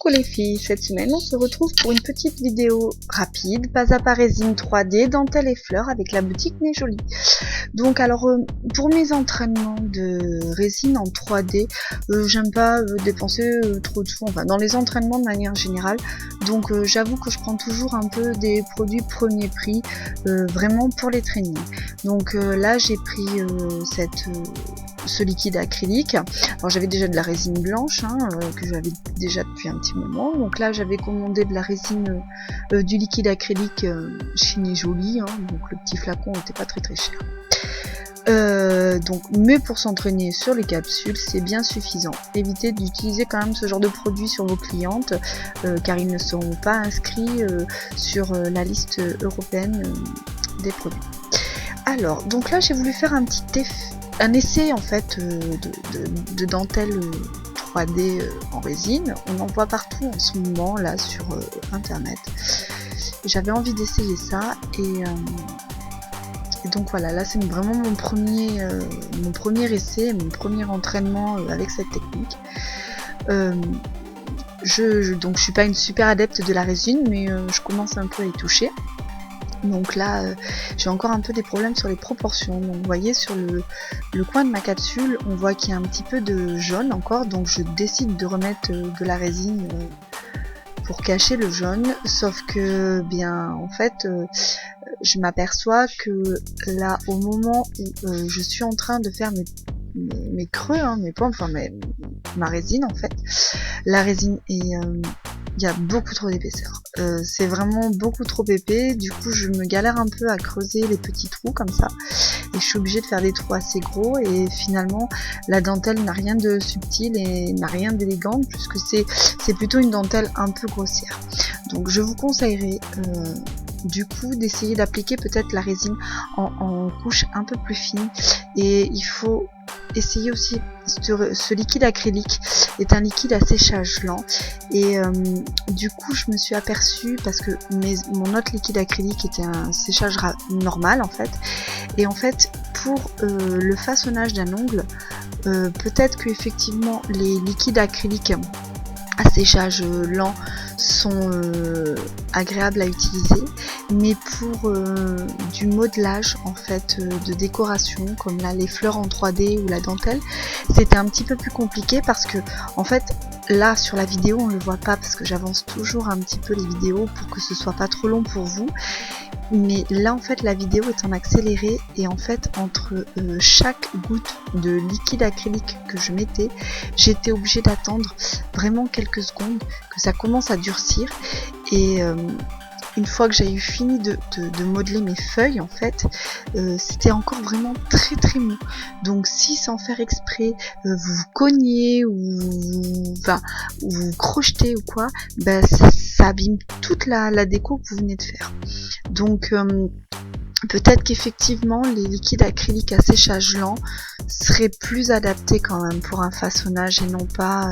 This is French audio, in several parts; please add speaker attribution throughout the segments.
Speaker 1: Coucou les filles, cette semaine on se retrouve pour une petite vidéo rapide, pas à pas résine 3D, dentelle et fleurs avec la boutique Nez Jolie. Donc alors pour mes entraînements de résine en 3D, j'aime pas dépenser trop de sous, enfin dans les entraînements de manière générale, donc j'avoue que je prends toujours un peu des produits premier prix, vraiment pour les trainings. Donc là j'ai pris ce liquide acrylique. Alors j'avais déjà de la résine blanche que j'avais déjà depuis un petit moment, donc là j'avais commandé de la résine du liquide acrylique chez Nez Jolie, donc le petit flacon n'était pas très cher. Mais pour s'entraîner sur les capsules c'est bien suffisant. Évitez d'utiliser quand même ce genre de produit sur vos clientes car ils ne seront pas inscrits sur la liste européenne des produits. Alors donc là j'ai voulu faire un essai en fait de dentelle 3D en résine. On en voit partout en ce moment là sur internet. J'avais envie d'essayer ça et donc voilà, là c'est vraiment mon premier essai, mon premier entraînement avec cette technique. Donc je suis pas une super adepte de la résine, mais je commence un peu à y toucher. Donc là j'ai encore un peu des problèmes sur les proportions. Donc vous voyez sur le coin de ma capsule on voit qu'il y a un petit peu de jaune encore, donc je décide de remettre de la résine pour cacher le jaune, sauf que bien en fait je m'aperçois que là au moment où je suis en train de faire mes creux, mes points, enfin ma résine en fait, la résine est il y a beaucoup trop d'épaisseur, c'est vraiment beaucoup trop épais, du coup je me galère un peu à creuser les petits trous comme ça et je suis obligée de faire des trous assez gros et finalement la dentelle n'a rien de subtil et n'a rien d'élégant puisque c'est plutôt une dentelle un peu grossière. Donc je vous conseillerais du coup d'essayer d'appliquer peut-être la résine en couche un peu plus fine, et il faut essayer aussi ce liquide acrylique est un liquide à séchage lent et du coup je me suis aperçue parce que mon autre liquide acrylique était un séchage normal en fait, et en fait pour le façonnage d'un ongle peut-être que effectivement les liquides acryliques à séchage lent sont agréables à utiliser, mais pour du modelage en fait de décoration comme là les fleurs en 3D ou la dentelle, c'était un petit peu plus compliqué parce que en fait là sur la vidéo on le voit pas parce que j'avance toujours un petit peu les vidéos pour que ce soit pas trop long pour vous, mais là en fait la vidéo est en accéléré et en fait entre chaque goutte de liquide acrylique que je mettais, j'étais obligée d'attendre vraiment quelques secondes que ça commence à durcir, et une fois que j'ai eu fini de modeler mes feuilles en fait, c'était encore vraiment très mou. Donc si sans faire exprès vous vous cognez ou vous crochetez ou quoi, ça abîme toute la déco que vous venez de faire. Donc peut-être qu'effectivement les liquides acryliques à séchage lent seraient plus adaptés quand même pour un façonnage et non pas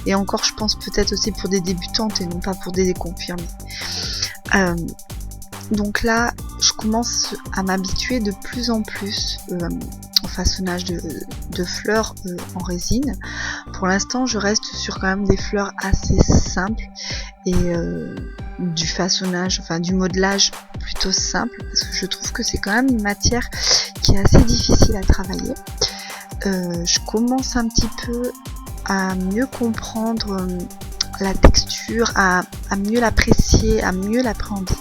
Speaker 1: et encore je pense peut-être aussi pour des débutantes et non pas pour des confirmés. Donc là je commence à m'habituer de plus en plus au façonnage de fleurs en résine. Pour l'instant je reste sur quand même des fleurs assez simples et du façonnage, enfin du modelage plutôt simple parce que je trouve que c'est quand même une matière qui est assez difficile à travailler. Je commence un petit peu à mieux comprendre la texture, à mieux l'apprécier, à mieux l'appréhender.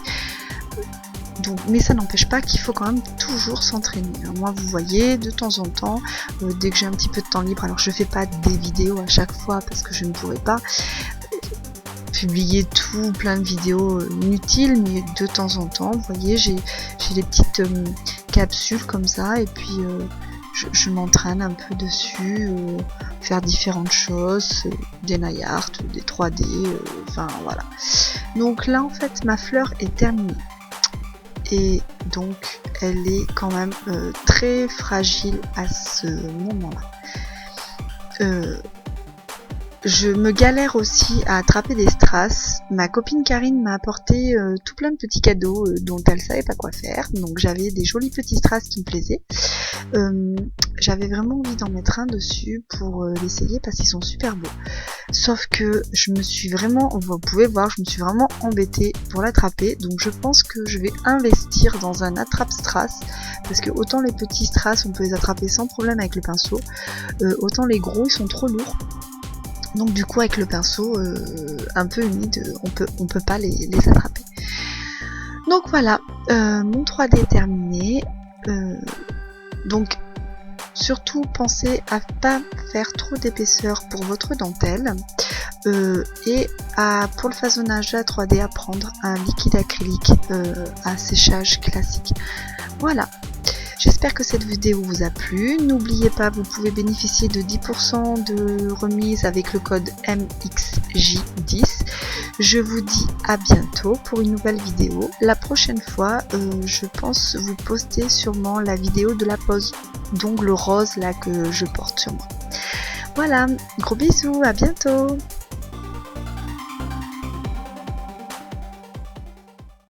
Speaker 1: Donc, mais ça n'empêche pas qu'il faut quand même toujours s'entraîner. Moi vous voyez de temps en temps, dès que j'ai un petit peu de temps libre, alors je fais pas des vidéos à chaque fois parce que je ne pourrais pas publier plein de vidéos inutiles, mais de temps en temps vous voyez j'ai des petites capsules comme ça et puis je m'entraîne un peu dessus, faire différentes choses, des nail art, des 3D, enfin voilà. Donc là en fait ma fleur est terminée et donc elle est quand même très fragile à ce moment là. Je me galère aussi à attraper des strass. Ma copine Karine m'a apporté tout plein de petits cadeaux dont elle savait pas quoi faire. Donc j'avais des jolis petits strass qui me plaisaient. j'avais vraiment envie d'en mettre un dessus pour l'essayer parce qu'ils sont super beaux. Sauf que je me suis vraiment, vous pouvez voir, je me suis vraiment embêtée pour l'attraper. Donc je pense que je vais investir dans un attrape-strass. Parce que autant les petits strass, on peut les attraper sans problème avec le pinceau. Autant les gros, ils sont trop lourds. Donc du coup avec le pinceau un peu humide, on peut pas les attraper. Donc voilà, mon 3D est terminé. Donc surtout pensez à pas faire trop d'épaisseur pour votre dentelle et pour le façonnage de la 3D à prendre un liquide acrylique à séchage classique. Voilà, j'espère que cette vidéo vous a plu. N'oubliez pas, vous pouvez bénéficier de 10% de remise avec le code MXJ10. Je vous dis à bientôt pour une nouvelle vidéo. La prochaine fois, je pense vous poster sûrement la vidéo de la pose d'ongles rose là que je porte sur moi. Voilà, gros bisous, à bientôt.